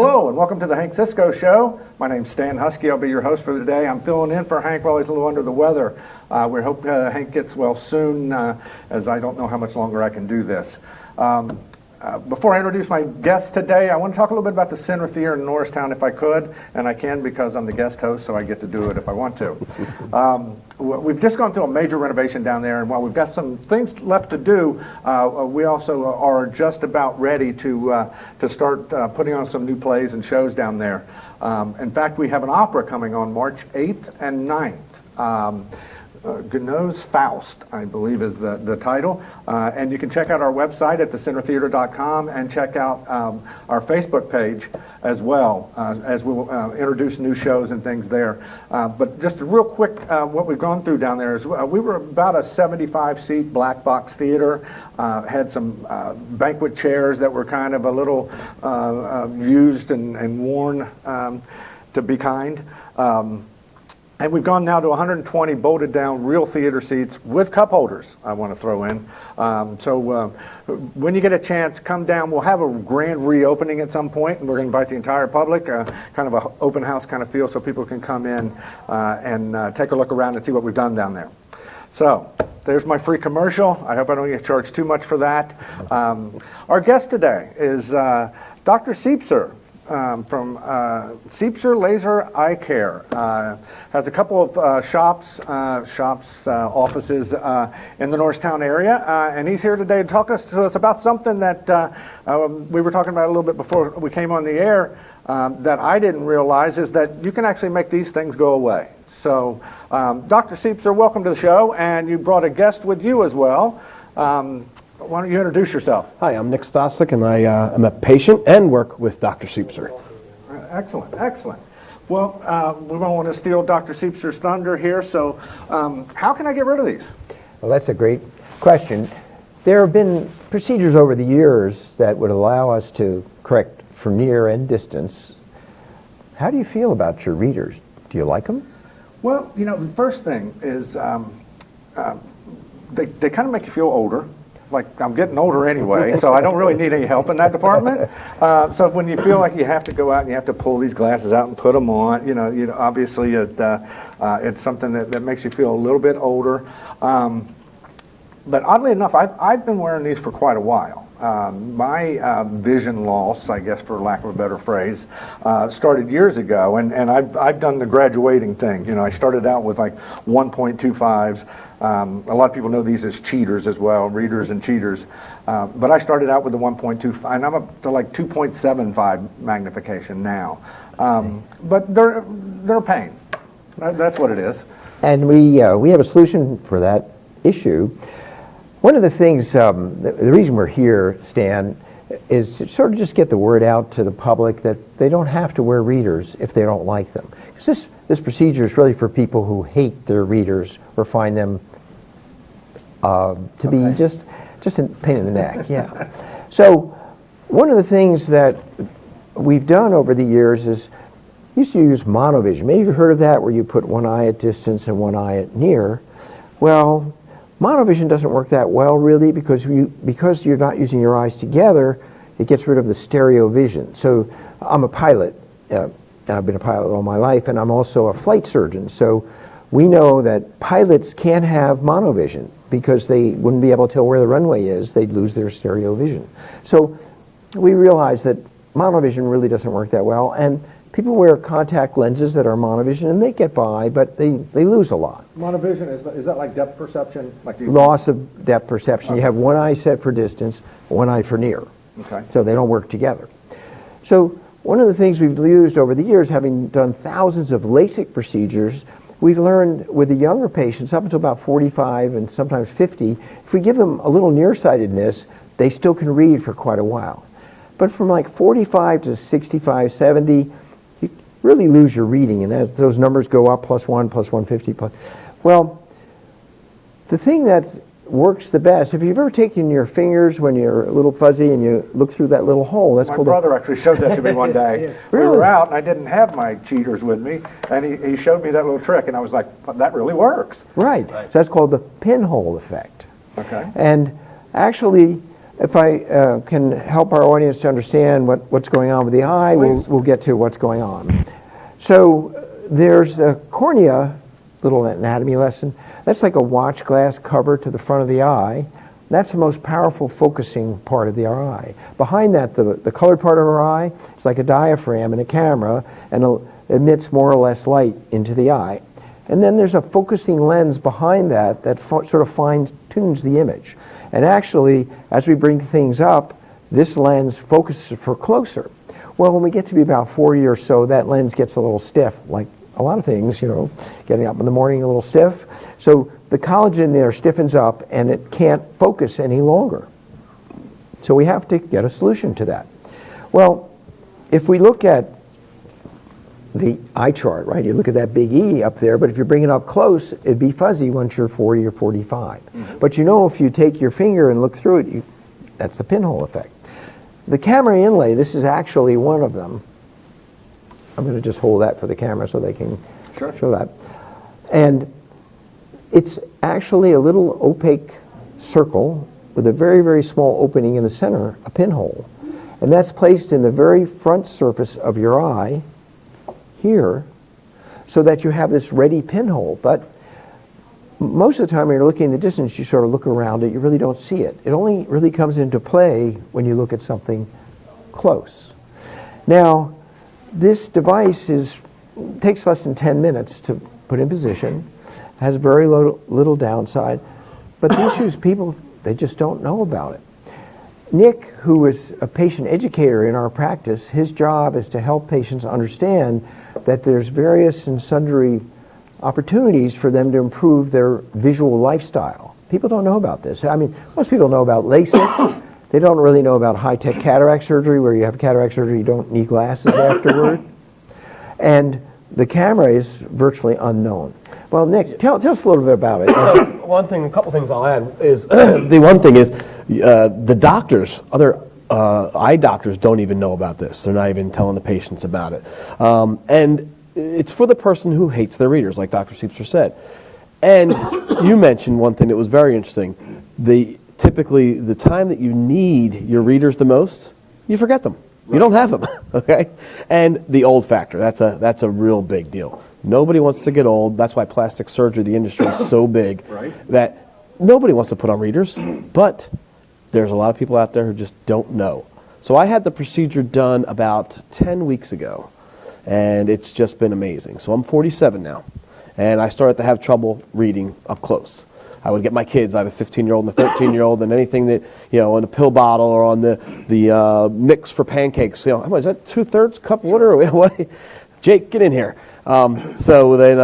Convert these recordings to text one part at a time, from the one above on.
Hello and welcome to the Hank Cisco Show. My name's Stan Huskey. I'll be your host for today. I'm filling in for Hank while he's a little under the weather. We hope Hank gets well soon, as I don't know how much longer I can do this. Before I introduce my guest today, I want to talk a little bit about the Center Theater in Norristown if I could, and I can because I'm the guest host, so I get to do it if I want to. We've just gone through a major renovation down there, and while we've got some things left to do, we also are just about ready to start putting on some new plays and shows down there. In fact, we have an opera coming on March 8th and 9th. Gounod's Faust, I believe, is the title. And you can check out our website at thecentertheater.com and check out our Facebook page as well, as we'll introduce new shows and things there. But just real quick, what we've gone through down there is we were about a 75-seat black box theater, had some banquet chairs that were kind of a little used and worn, to be kind. And we've gone now to 120 bolted down real theater seats with cup holders, I want to throw in. So when you get a chance, come down. We'll have a grand reopening at some point, and we're going to invite the entire public, kind of an open house kind of feel, so people can come in and take a look around and see what we've done down there. So there's my free commercial. I hope I don't get charged too much for that. Our guest today is Dr. Siepser. From Siepser Laser Eye Care. Has a couple of offices in the Norristown area, and he's here today to talk to us about something that we were talking about a little bit before we came on the air that I didn't realize is that you can actually make these things go away. So, Dr. Siepser, welcome to the show, and you brought a guest with you as well. Why don't you introduce yourself? Hi, I'm Nick Stasyk, and I am a patient and work with Dr. Siepser. Excellent, excellent. Well, we don't want to steal Dr. Siepser's thunder here, so how can I get rid of these? Well, that's a great question. There have been procedures over the years that would allow us to correct from near and distance. How do you feel about your readers? Do you like them? Well, you know, the first thing is they kind of make you feel older. Like, I'm getting older anyway, so I don't really need any help in that department. So when you feel like you have to go out and you have to pull these glasses out and put them on, you know obviously it's something that makes you feel a little bit older. But oddly enough, I've been wearing these for quite a while. My vision loss, I guess for lack of a better phrase, started years ago, and I've done the graduating thing. You know, I started out with like 1.25s. A lot of people know these as cheaters as well, readers and cheaters. But I started out with the 1.25, and I'm up to like 2.75 magnification now. But they're a pain. That's what it is. And we have a solution for that issue. One of the things, the reason we're here, Stan, is to sort of just get the word out to the public that they don't have to wear readers if they don't like them. Because this procedure is really for people who hate their readers or find them to be just a pain in the neck. Yeah. So one of the things that we've done over the years is used to use monovision. Maybe you've heard of that, where you put one eye at distance and one eye at near. Well, monovision doesn't work that well, really, because you're not using your eyes together. It gets rid of the stereo vision. So I'm a pilot. I've been a pilot all my life, and I'm also a flight surgeon. So we know that pilots can't have monovision because they wouldn't be able to tell where the runway is. They'd lose their stereo vision. So we realized that monovision really doesn't work that well, and people wear contact lenses that are monovision, and they get by, but they lose a lot. Monovision, is that like depth perception? Loss of depth perception. Okay. You have one eye set for distance, one eye for near. Okay. So they don't work together. So one of the things we've used over the years, having done thousands of LASIK procedures, we've learned with the younger patients, up until about 45 and sometimes 50, if we give them a little nearsightedness, they still can read for quite a while. But from like 45 to 65, 70, you really lose your reading, and as those numbers go up, +1, +150, well, the thing that works the best, if you've ever taken your fingers when you're a little fuzzy and you look through that little hole, that's called... My brother actually showed that to me one day. Yeah. Really? We were out, and I didn't have my cheaters with me, and he showed me that little trick, and I was like, that really works. Right. So that's called the pinhole effect. Okay. And actually, if I can help our audience to understand what's going on with the eye, we'll get to what's going on. So there's the cornea, little anatomy lesson. That's like a watch glass cover to the front of the eye. That's the most powerful focusing part of our eye. Behind that, the colored part of our eye is like a diaphragm in a camera and emits more or less light into the eye. And then there's a focusing lens behind that sort of fine-tunes the image. And actually, as we bring things up, this lens focuses for closer. Well, when we get to be about 40 or so, that lens gets a little stiff, like a lot of things, getting up in the morning a little stiff. So the collagen there stiffens up and it can't focus any longer. So we have to get a solution to that. Well, if we look at the eye chart, right, you look at that big E up there, but if you bring it up close, it'd be fuzzy once you're 40 or 45. But if you take your finger and look through it, that's the pinhole effect. The camera inlay, this is actually one of them. I'm going to just hold that for the camera so they can show that. And it's actually a little opaque circle with a very, very small opening in the center, a pinhole. And that's placed in the very front surface of your eye here so that you have this ready pinhole. But most of the time when you're looking in the distance, you sort of look around it, you really don't see it. It only really comes into play when you look at something close. Now, this device takes less than 10 minutes to put in position, has very little downside, but the issue is people, they just don't know about it. Nick, who is a patient educator in our practice, his job is to help patients understand that there's various and sundry opportunities for them to improve their visual lifestyle. People don't know about this. I mean, most people know about LASIK. They don't really know about high-tech cataract surgery, where you have cataract surgery, you don't need glasses afterward. And the camera is virtually unknown. Well, Nick, tell us a little bit about it. So a couple things I'll add is, the one thing is the doctors, other eye doctors don't even know about this. They're not even telling the patients about it. And it's for the person who hates their readers, like Dr. Siepser said. And you mentioned one thing that was very interesting. Typically, the time that you need your readers the most, you forget them. Right. You don't have them, okay? And the old factor, that's a real big deal. Nobody wants to get old. That's why plastic surgery, the industry, is so big, right, that nobody wants to put on readers, but there's a lot of people out there who just don't know. So I had the procedure done about 10 weeks ago, and it's just been amazing. So I'm 47 now, and I started to have trouble reading up close. I would get my kids, I have a 15-year-old and a 13-year-old, and anything that, in a pill bottle or on the mix for pancakes, how much is that, 2/3 cup of water? What? Jake, get in here. So then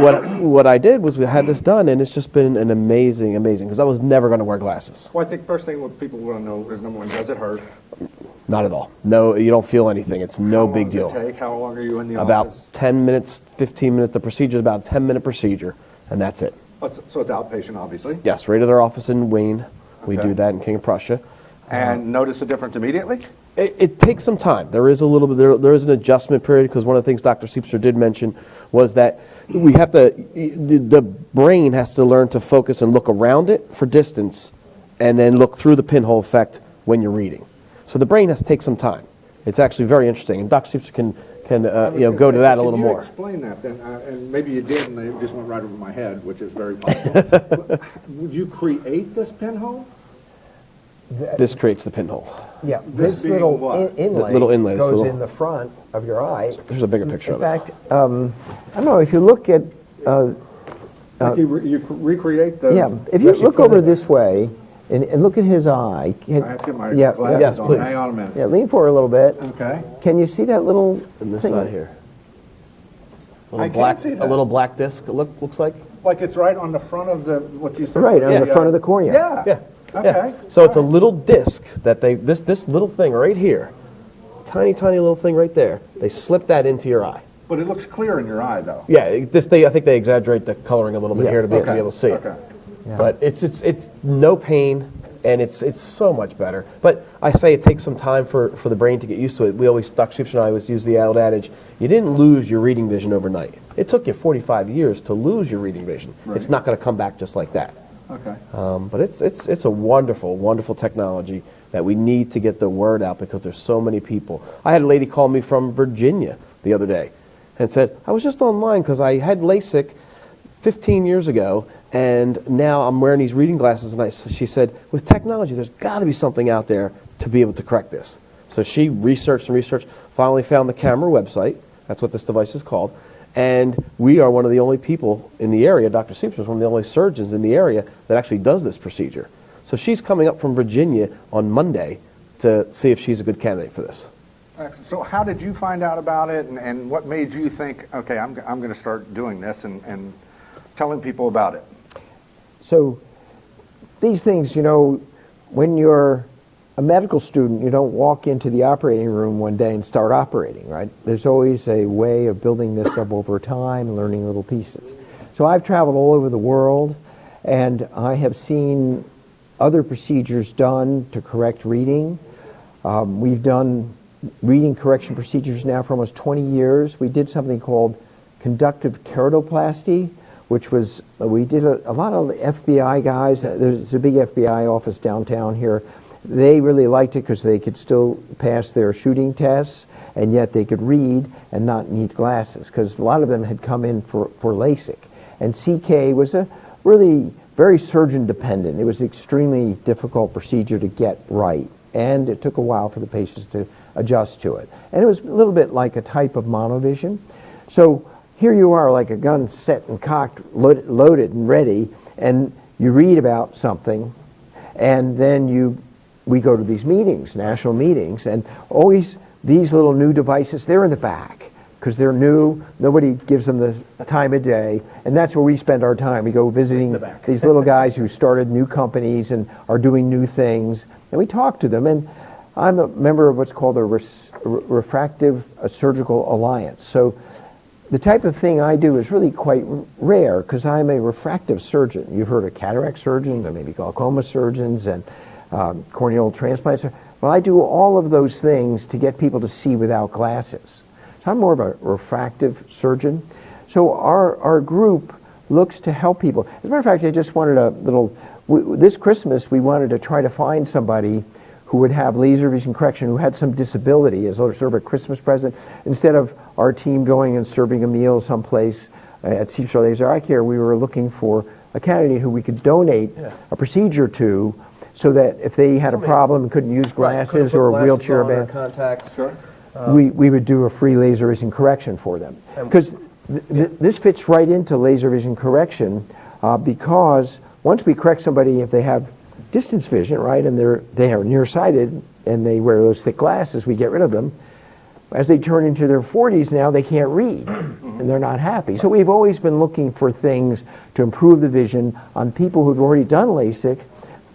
what I did was we had this done, and it's just been an amazing, because I was never going to wear glasses. Well, I think first thing what people want to know is, number one, does it hurt? Not at all. No, you don't feel anything. It's no big deal. How long does it take? How long are you in the office? About 10 minutes, 15 minutes. The procedure is about a 10-minute procedure, and that's it. So it's outpatient, obviously? Yes, right at their office in Wayne. We Okay. do that in King of Prussia. And notice a difference immediately? It takes some time. There is a little bit. There is an adjustment period, because one of the things Dr. Siepser did mention was that we have to. The brain has to learn to focus and look around it for distance, and then look through the pinhole effect when you're reading. So the brain has to take some time. It's actually very interesting, and Dr. Siepser can go to that a little more. Can you explain that then? And maybe you did, and it just went right over my head, which is very possible. Would you create this pinhole? This creates the pinhole. Yeah, This this little what? inlay, Little inlay, this goes little- in the front of your eye. There's a bigger picture In of it. fact, I don't know, if you look at, Like you recreate the... yeah, if you look over this way and look at his eye. I have to get my Yeah, glasses yes, on. please. Hang on a minute. Yeah, lean forward a little bit. Okay. Can you see that little And this thing? side here. I can't see that. A little black disc. Looks like. Like it's right on the front of the, what you said? Right, on Yeah. the front of the cornea. Yeah. Yeah. Okay. Yeah. So it's a little disc that this little thing right here, tiny little thing right there. They slip that into your eye. But it looks clear in your eye, though. Yeah. I think they exaggerate the coloring a little bit Yeah. here to be Okay. able to see it. Okay. Yeah. But it's no pain, and it's so much better. But I say it takes some time for the brain to get used to it. Dr. Siepser and I always use the old adage: you didn't lose your reading vision overnight. It took you 45 years to lose your reading vision. Right. It's not going to come back just like that. Okay. But it's a wonderful technology. that we need to get the word out because there's so many people. I had a lady call me from Virginia the other day and said, I was just online because I had LASIK 15 years ago, and now I'm wearing these reading glasses, and she said, with technology, there's got to be something out there to be able to correct this. So she researched and researched, finally found the camera website. That's what this device is called. And we are one of the only people in the area, Dr. Siepser is one of the only surgeons in the area that actually does this procedure. So she's coming up from Virginia on Monday to see if she's a good candidate for this. So how did you find out about it, and what made you think, okay, I'm going to start doing this and telling people about it? So these things, you know, when you're a medical student, you don't walk into the operating room one day and start operating, right? There's always a way of building this up over time and learning little pieces. So I've traveled all over the world, and I have seen other procedures done to correct reading. We've done reading correction procedures now for almost 20 years. We did something called conductive keratoplasty, which was, we did a lot of FBI guys, there's a big FBI office downtown here. They really liked it because they could still pass their shooting tests, and yet they could read and not need glasses, because a lot of them had come in for LASIK. And CK was a really very surgeon dependent. It was an extremely difficult procedure to get right, and it took a while for the patients to adjust to it. And it was a little bit like a type of monovision. So here you are, like a gun set and cocked, loaded and ready, and you read about something, and then we go to these meetings, national meetings, and always these little new devices, they're in the back because they're new. Nobody gives them the time of day, and that's where we spend our time. We go visiting these little guys who started new companies and are doing new things, and we talk to them. And I'm a member of what's called a Refractive Surgical Alliance. So the type of thing I do is really quite rare because I'm a refractive surgeon. You've heard of cataract surgeons, or maybe glaucoma surgeons, and corneal transplants. Well, I do all of those things to get people to see without glasses. So I'm more of a refractive surgeon. So our group looks to help people. As a matter of fact, I just wanted a little, this Christmas we wanted to try to find somebody who would have laser vision correction, who had some disability as sort of a Christmas present. Instead of our team going and serving a meal someplace at Siepser Laser Eye Care, we were looking for a candidate who we could donate a procedure to, so that if they had a problem and couldn't use glasses or a wheelchair band, contacts. Sure. we would do a free laser vision correction for them. Because this fits right into laser vision correction, because once we correct somebody, if they have distance vision, right, and they are nearsighted and they wear those thick glasses, we get rid of them. As they turn into their 40s now, they can't read and they're not happy. So we've always been looking for things to improve the vision on people who've already done LASIK.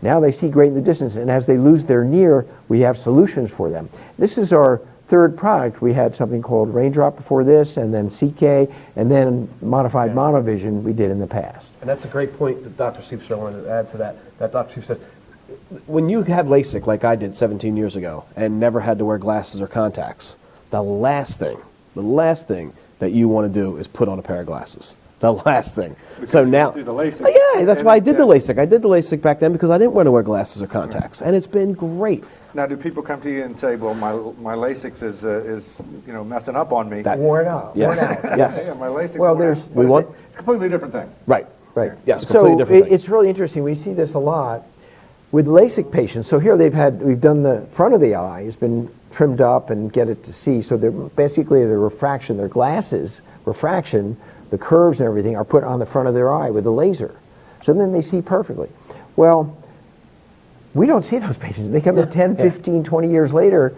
Now they see great in the distance, and as they lose their near, we have solutions for them. This is our third product. We had something called Raindrop before this, and then CK, and then modified monovision we did in the past. And that's a great point that Dr. Siepser wanted to add to that. That Dr. Siepser says, when you have LASIK like I did 17 years ago and never had to wear glasses or contacts, the last thing that you want to do is put on a pair of glasses. The last thing. Because so you now, do the LASIK. yeah, that's why I did the LASIK. I did the LASIK back then because I didn't want to wear glasses or contacts, and it's been great. Now, do people come to you and say, "Well, my LASIK is messing up on me"? Worn out. Yes. Worn out. Yes. Yeah, my LASIK. Well, worn there's- out. We But want- it's a completely different thing. Right. Right. Yes, completely different thing. It's really interesting. We see this a lot with LASIK patients. So here we've done the front of the eye has been trimmed up and get it to see. So they're basically their refraction, their glasses refraction, the curves and everything are put on the front of their eye with a laser. So then they see perfectly. Well, we don't see those patients. They come in 10, 15, 20 years later,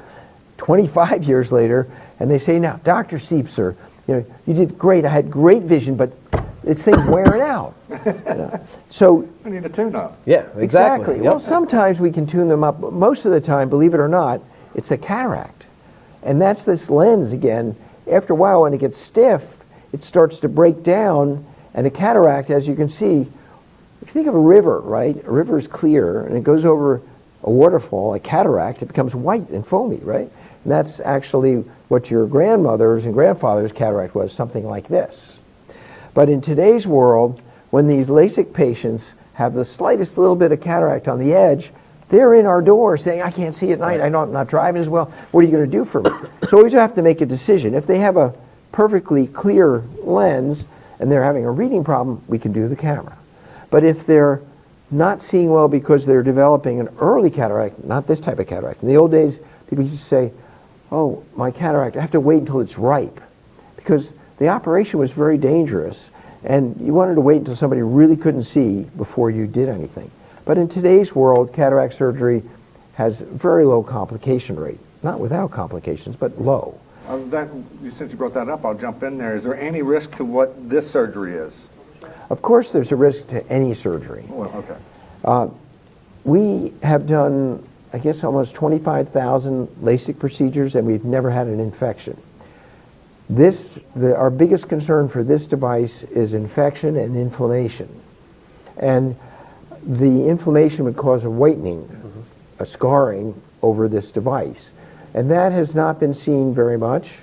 25 years later, and they say, now, Dr. Siepser, you did great. I had great vision, but this thing's wearing out. So I need a tune-up. Yeah, exactly. Well, Yep. sometimes we can tune them up, but most of the time, believe it or not, it's a cataract. And that's this lens again. After a while, when it gets stiff, it starts to break down, and a cataract, as you can see, if you think of a river, right? A river is clear, and it goes over a waterfall, a cataract, it becomes white and foamy, right? And that's actually what your grandmother's and grandfather's cataract was, something like this. But in today's world, when these LASIK patients have the slightest little bit of cataract on the edge, they're in our door saying, I can't see at night, I'm not driving as well, what are you going to do for me? So we have to make a decision. If they have a perfectly clear lens and they're having a reading problem, we can do the camera. But if they're not seeing well because they're developing an early cataract, not this type of cataract. In the old days, people used to say, oh, my cataract, I have to wait until it's ripe, because the operation was very dangerous, and you wanted to wait until somebody really couldn't see before you did anything. But in today's world, cataract surgery has very low complication rate. Not without complications, but low. Since you brought that up, I'll jump in there. Is there any risk to what this surgery is? Of course there's a risk to any surgery. Well, okay. We have done, I guess, almost 25,000 LASIK procedures, and we've never had an infection. Our biggest concern for this device is infection and inflammation. And the inflammation would cause a whitening, a scarring over this device. And that has not been seen very much,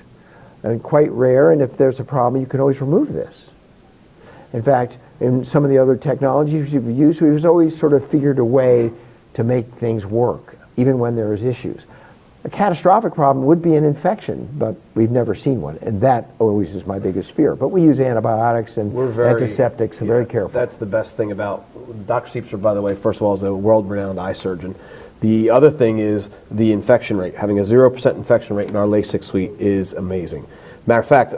and quite rare, and if there's a problem, you can always remove this. In fact, in some of the other technologies we've used, we've always sort of figured a way to make things work, even when there's issues. A catastrophic problem would be an infection, but we've never seen one, and that always is my biggest fear. But we use antibiotics and antiseptics, so very careful. That's the best thing about Dr. Siepser, by the way, first of all, is a world-renowned eye surgeon. The other thing is the infection rate. Having a 0% infection rate in our LASIK suite is amazing. Matter of fact,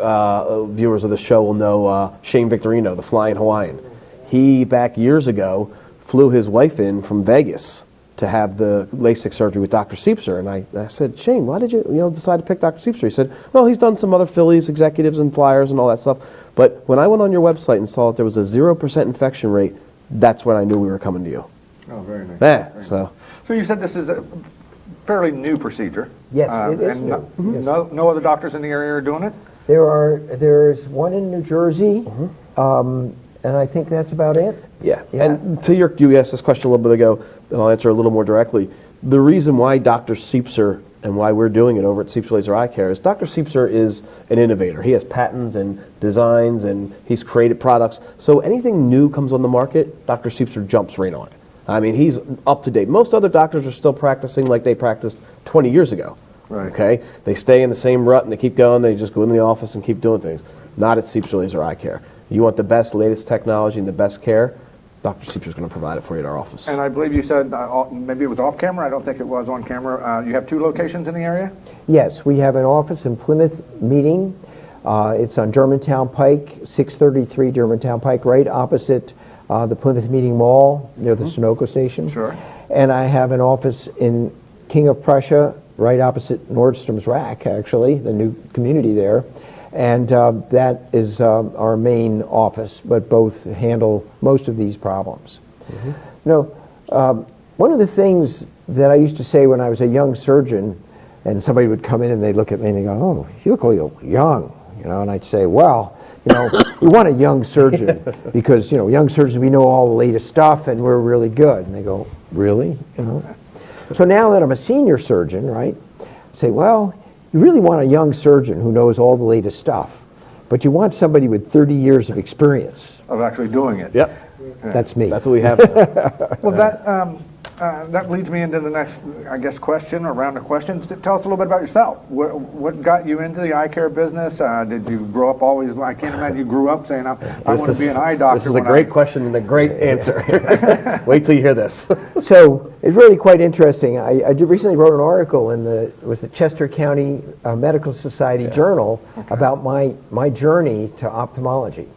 viewers of the show will know Shane Victorino, the Flying Hawaiian. He, back years ago, flew his wife in from Vegas to have the LASIK surgery with Dr. Siepser. And I said, Shane, why did you decide to pick Dr. Siepser? He said, well, he's done some other Phillies executives and flyers and all that stuff. But when I went on your website and saw that there was a 0% infection rate, that's when I knew we were coming to you. Oh, very nice. Yeah, very so. Nice. So you said this is a fairly new procedure. Yes, it is and new. No other doctors in the area are doing it? There's one in New Jersey, and I think that's about it. Yeah. And you asked this question a little bit ago, and I'll answer a little more directly. The reason why Dr. Siepser and why we're doing it over at Siepser Laser Eye Care is Dr. Siepser is an innovator. He has patents and designs, and he's created products. So anything new comes on the market, Dr. Siepser jumps right on it. I mean, he's up to date. Most other doctors are still practicing like they practiced 20 years ago. Right. Okay? They stay in the same rut and they keep going. They just go in the office and keep doing things. Not at Siepser Laser Eye Care. You want the best, latest technology and the best care, Dr. Siepser is going to provide it for you at our office. And I believe you said, maybe it was off camera, I don't think it was on camera, you have 2 locations in the area? Yes, we have an office in Plymouth Meeting. It's on Germantown Pike, 633 Germantown Pike, right opposite the Plymouth Meeting Mall near the Sunoco station. Sure. And I have an office in King of Prussia, right opposite Nordstrom's Rack, actually, the new community there. And that is our main office, but both handle most of these problems. One of the things that I used to say when I was a young surgeon, and somebody would come in and they'd look at me and they go, oh, you look a little young, and I'd say, well, we want a young surgeon because, young surgeons, we know all the latest stuff and we're really good. And they go, really? So now that I'm a senior surgeon, right, I say, well, you really want a young surgeon who knows all the latest stuff, but you want somebody with 30 years of experience. Of actually doing it. Yep. That's me. That's what we have. Well, that leads me into the next, I guess, question or round of questions. Tell us a little bit about yourself. What got you into the eye care business? Did you grow up always? I can't imagine you grew up saying, I want to be an eye doctor. This is a great question and a great answer. Wait till you hear this. So it's really quite interesting. I recently wrote an article in the Chester County Medical Society Journal about my journey to ophthalmology.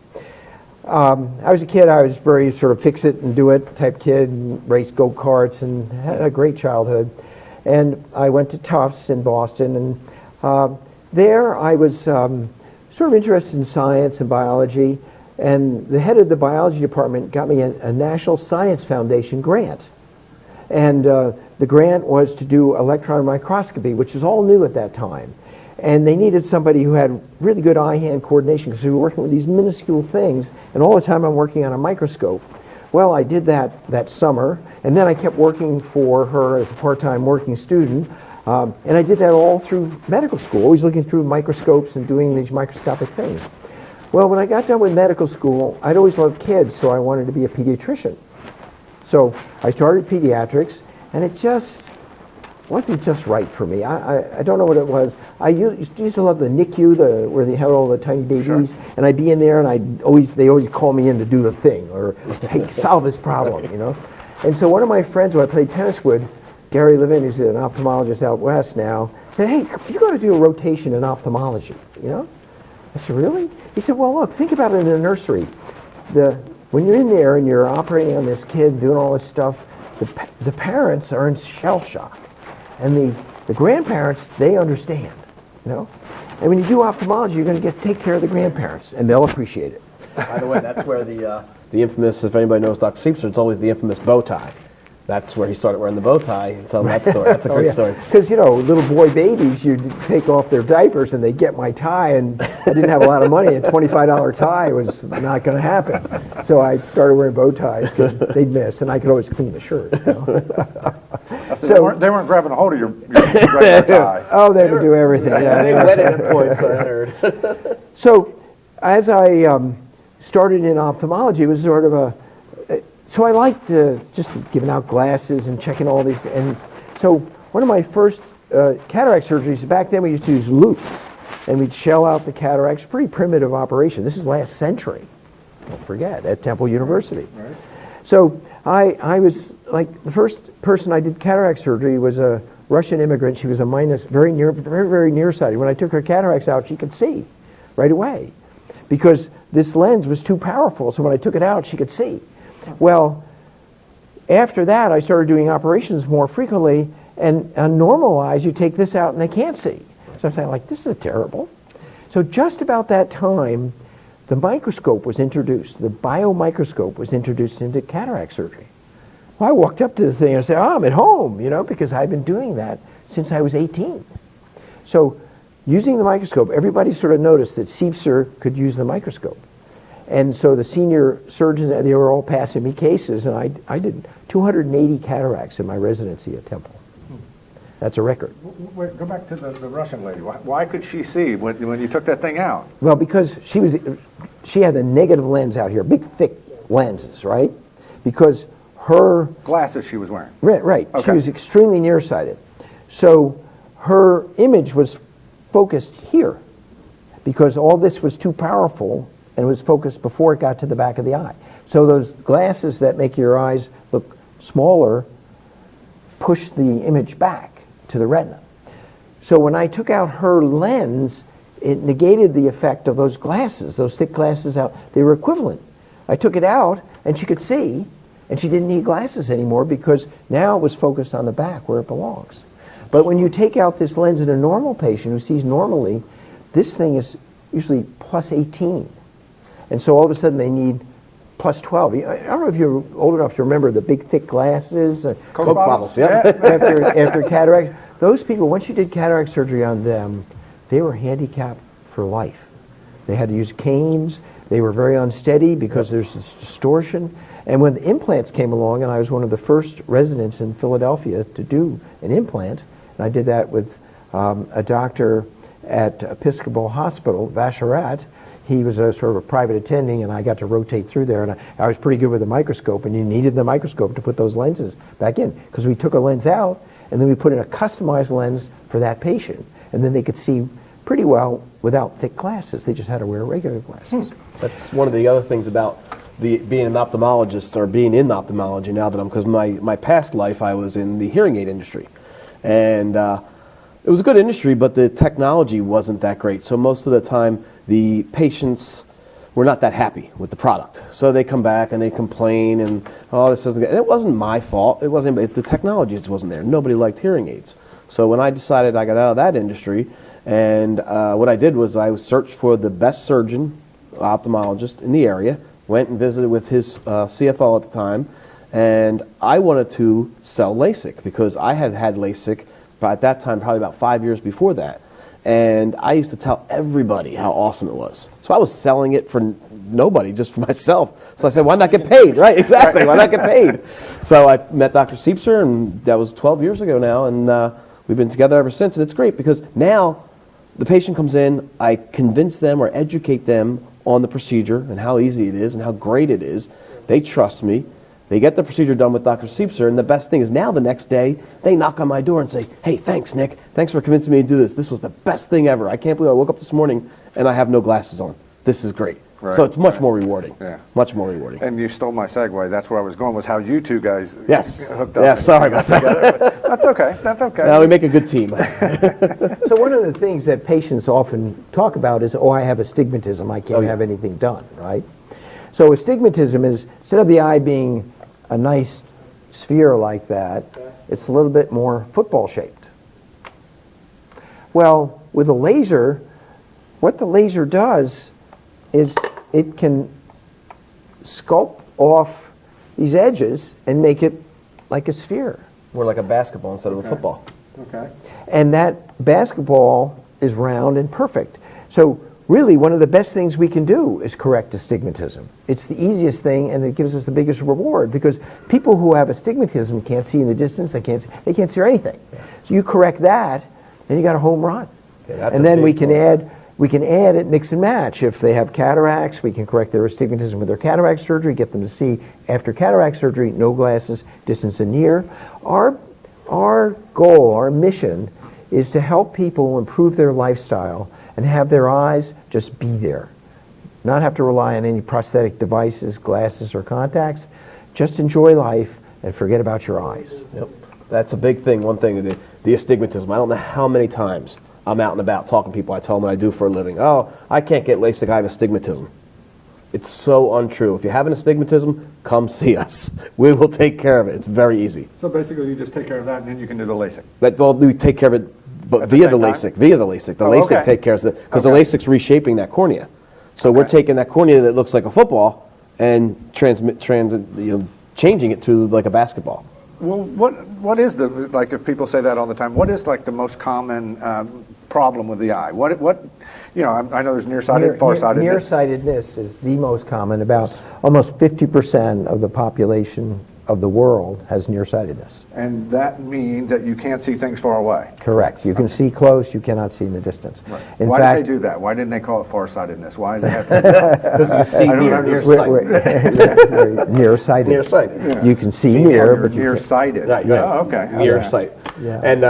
I was a kid, I was very sort of fix it and do it type kid, and raced go-karts and had a great childhood. And I went to Tufts in Boston, and there I was sort of interested in science and biology, and the head of the biology department got me a National Science Foundation grant. And the grant was to do electron microscopy, which was all new at that time. And they needed somebody who had really good eye-hand coordination because we were working with these minuscule things, and all the time I'm working on a microscope. Well, I did that summer, and then I kept working for her as a part-time working student, and I did that all through medical school, always looking through microscopes and doing these microscopic things. Well, when I got done with medical school, I'd always loved kids, so I wanted to be a pediatrician. So I started pediatrics, and it just wasn't just right for me. I don't know what it was. I used to love the NICU, where they had all the tiny babies, and I'd be in there, and they always call me in to do the thing, or hey, solve this problem, you know. And so one of my friends who I played tennis with, Gary Levin, who's an ophthalmologist out west now, said, "Hey, you got to do a rotation in ophthalmology, you know?" I said, "Really?" He said, "Well, look, think about it in the nursery. When you're in there and you're operating on this kid, doing all this stuff, the parents are in shell shock. And the grandparents, they understand, you know? And when you do ophthalmology, you're going to take care of the grandparents, and they'll appreciate it." By the way, that's where the infamous, if anybody knows Dr. Siepser, it's always the infamous bow tie. That's where he started wearing the bow tie. Tell them that story. That's a great story. Because, you know, little boy babies, you take off their diapers and they get my tie, and I didn't have a lot of money. A $25 tie was not going to happen. So I started wearing bow ties because they'd miss, and I could always clean the shirt. You know? So they weren't grabbing a hold of your regular tie. Oh, they would do everything. Yeah. They wet it at points, I heard. So as I started in ophthalmology, it was sort of so I liked just giving out glasses and checking all these. And so one of my first cataract surgeries, back then we used to use loupes, and we'd shell out the cataracts. Pretty primitive operation. This is last century. Don't forget, at Temple University. Right. So I was like, the first person I did cataract surgery was a Russian immigrant. She was a minus, very nearsighted. When I took her cataracts out, she could see right away because this lens was too powerful. So when I took it out, she could see. Well, after that, I started doing operations more frequently, and on normal eyes, you take this out and they can't see. So I'm saying, like, this is terrible. So just about that time, the microscope was introduced. The biomicroscope was introduced into cataract surgery. Well, I walked up to the thing and I said, "Oh, I'm at home," you know, because I've been doing that since I was 18. So using the microscope, everybody sort of noticed that Siepser could use the microscope. And so the senior surgeons, they were all passing me cases, and I did 280 cataracts in my residency at Temple. That's a record. Wait, go back to the Russian lady. Why could she see when you took that thing out? Well, because she had the negative lens out here, big thick lenses, right? Because her glasses she was wearing. Right. Okay. She was extremely nearsighted. So her image was focused here because all this was too powerful, and it was focused before it got to the back of the eye. So those glasses that make your eyes look smaller push the image back to the retina. So when I took out her lens, it negated the effect of those glasses, those thick glasses out. They were equivalent. I took it out, and she could see, and she didn't need glasses anymore because now it was focused on the back where it belongs. But when you take out this lens in a normal patient who sees normally, this thing is usually plus 18. And so all of a sudden they need plus 12. I don't know if you're old enough to remember the big thick glasses. Coke bottles, yeah. after cataract. Those people, once you did cataract surgery on them, they were handicapped for life. They had to use canes. They were very unsteady because there's this distortion. And when the implants came along, and I was one of the first residents in Philadelphia to do an implant, and I did that with a doctor at Episcopal Hospital, Vacherat. He was a sort of a private attending, and I got to rotate through there, and I was pretty good with the microscope, and you needed the microscope to put those lenses back in, because we took a lens out, and then we put in a customized lens for that patient, and then they could see pretty well without thick glasses. They just had to wear regular glasses. That's one of the other things about being an ophthalmologist, or being in ophthalmology now that because my past life I was in the hearing aid industry, and it was a good industry, but the technology wasn't that great. So most of the time, the patients were not that happy with the product. So they come back and they complain, and this doesn't get. And it wasn't my fault. It wasn't. The technology just wasn't there. Nobody liked hearing aids. So when I decided I got out of that industry, and what I did was I searched for the best surgeon, ophthalmologist in the area. Went and visited with his CFO at the time, and I wanted to sell LASIK because I had had LASIK at that time, probably about 5 years before that. And I used to tell everybody how awesome it was. So I was selling it for nobody, just for myself. So I said, why not get paid? Right, exactly, why not get paid? So I met Dr. Siepser, and that was 12 years ago now, and we've been together ever since. And it's great because now the patient comes in, I convince them or educate them on the procedure and how easy it is and how great it is. They trust me. They get the procedure done with Dr. Siepser, and the best thing is now the next day, they knock on my door and say, hey, thanks, Nick. Thanks for convincing me to do this. This was the best thing ever. I can't believe I woke up this morning and I have no glasses on. This is great. Right, so it's much more rewarding. Yeah. Much more rewarding. And you stole my segue. That's where I was going, was how you two guys Yes. hooked up. Yeah, sorry about that. Together, but that's okay. That's okay. Now we make a good team. So one of the things that patients often talk about is, oh, I have astigmatism, I can't have anything done, right? So astigmatism is, instead of the eye being a nice sphere like that, it's a little bit more football shaped. Well, with a laser, what the laser does is it can sculpt off these edges and make it like a sphere. We're like a basketball instead of a football. Okay. And that basketball is round and perfect. So really, one of the best things we can do is correct astigmatism. It's the easiest thing, and it gives us the biggest reward, because people who have astigmatism can't see in the distance, they can't see anything. So you correct that, and you got a home run. Yeah, and then we can add it, mix and match. If they have cataracts, we can correct their astigmatism with their cataract surgery, get them to see after cataract surgery, no glasses, distance and near. Our goal, our mission, is to help people improve their lifestyle and have their eyes just be there. Not have to rely on any prosthetic devices, glasses, or contacts. Just enjoy life and forget about your eyes. Yep. That's a big thing. One thing, the astigmatism. I don't know how many times I'm out and about talking to people. I tell them what I do for a living. Oh, I can't get LASIK. I have astigmatism. It's so untrue. If you have an astigmatism, come see us. We will take care of it. It's very easy. So basically, you just take care of that, and then you can do the LASIK. Well, we take care of it, but At the via the same time? LASIK. Via the LASIK. The Oh, LASIK okay. take care of it because Okay. the LASIK's reshaping that cornea. So we're taking that cornea that looks like a football and changing it to like a basketball. Well, what is the, like, if people say that all the time, what is like the most common problem with the eye? What you know, I know there's nearsighted, farsightedness. Nearsightedness is the most common. About almost 50% of the population of the world has nearsightedness. And that means that you can't see things far away. Correct. You can see close, you cannot see in the distance. In Why fact, did they do that? Why didn't they call it farsightedness? Why does it have to be Because you see I don't near understand. nearsighted. Nearsighted. You can see how near, you're but you can't. nearsighted? Right, yes. Oh, okay. Near Okay. sight. Yeah. And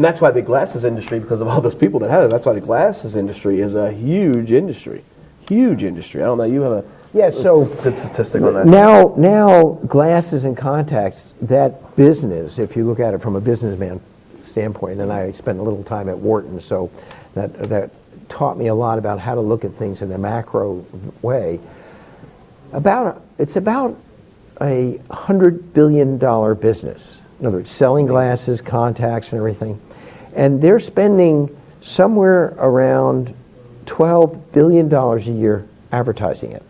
that's why the glasses industry, because of all those people that have it, that's why the glasses industry is a huge industry. Huge industry. I don't know, you have a good statistic on that. Now glasses and contacts, that business, if you look at it from a businessman standpoint, and I spent a little time at Wharton, so that taught me a lot about how to look at things in a macro way. It's about a $100 billion business. In other words, selling glasses, contacts, and everything. And they're spending somewhere around $12 billion a year advertising it.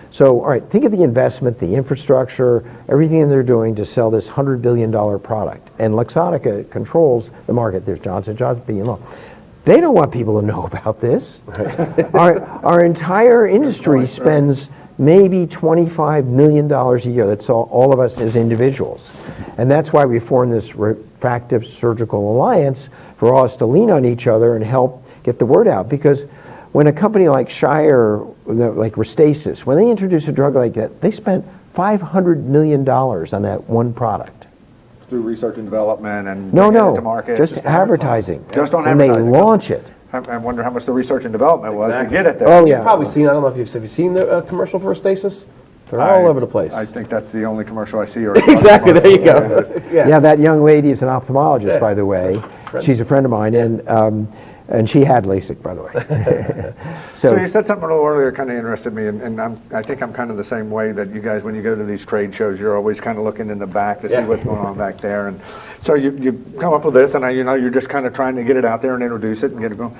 So, all right, think of the investment, the infrastructure, everything they're doing to sell this $100 billion product. And Luxottica controls the market. There's Johnson & Johnson, B&L. Law. They don't want people to know about this. Our entire industry spends maybe $25 million a year. That's all of us as individuals. And that's why we formed this Refractive Surgical Alliance for all us to lean on each other and help get the word out. Because when a company like Shire, like Restasis, when they introduce a drug like that, they spent $500 million on that one product. Through research and development and No, bringing it to market. just advertising. Just on when advertising. they launch it. I wonder how much the research and development was to Exactly. get it there. Oh, You've yeah. probably seen, I don't know if have you seen the commercial for Stasis? They're all over the place. I think that's the only commercial I see. Or Exactly, there you go. Yeah, that young lady is an ophthalmologist, by the way. She's a friend of mine, and she had LASIK, by the way. So you said something a little earlier kind of interested me, and I think I'm kind of the same way that you guys, when you go to these trade shows, you're always kind of looking in the back to see what's going on back there. And so you come up with this, and you're just kind of trying to get it out there and introduce it and get it going.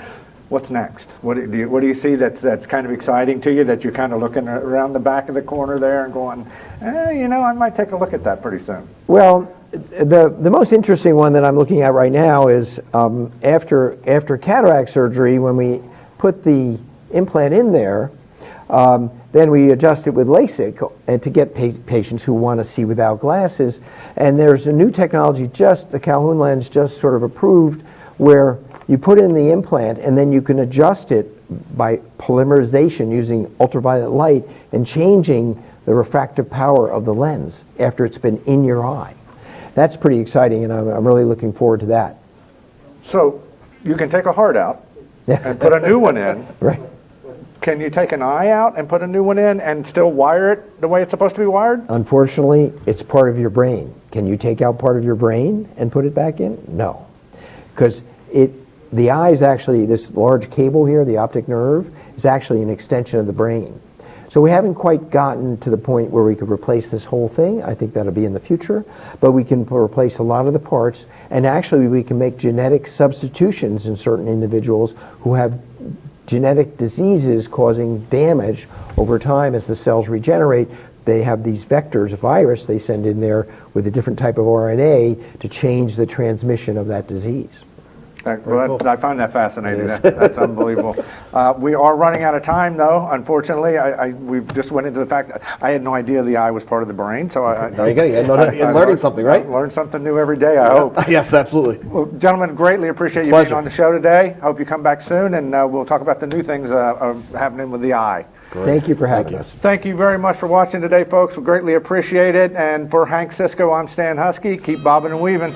What's next? What do you see that's kind of exciting to you, that you're kind of looking around the back of the corner there and going, I might take a look at that pretty soon? Well, the most interesting one that I'm looking at right now is after cataract surgery, when we put the implant in there, then we adjust it with LASIK and to get patients who want to see without glasses. And there's a new technology, the Calhoun lens just sort of approved, where you put in the implant and then you can adjust it by polymerization using ultraviolet light and changing the refractive power of the lens after it's been in your eye. That's pretty exciting, and I'm really looking forward to that. So you can take a heart out and put a new one in. Right. Can you take an eye out and put a new one in and still wire it the way it's supposed to be wired? Unfortunately, it's part of your brain. Can you take out part of your brain and put it back in? No. Because the eye is actually, this large cable here, the optic nerve, is actually an extension of the brain. So we haven't quite gotten to the point where we could replace this whole thing. I think that'll be in the future. But we can replace a lot of the parts, and actually we can make genetic substitutions in certain individuals who have genetic diseases causing damage over time as the cells regenerate. They have these vectors, a virus they send in there with a different type of RNA to change the transmission of that disease. Well, I find that fascinating. That's unbelievable. We are running out of time, though. Unfortunately, we just went into the fact that I had no idea the eye was part of the brain. So there you go. You're learning something, right? I learn something new every day, I hope. Yes, absolutely. Well, gentlemen, greatly appreciate you being on the show today. Hope you come back soon, and we'll talk about the new things happening with the eye. Great. Thank you for having us. Thank you very much for watching today, folks. We greatly appreciate it. And for Hank Cisco, I'm Stan Huskey. Keep bobbing and weaving.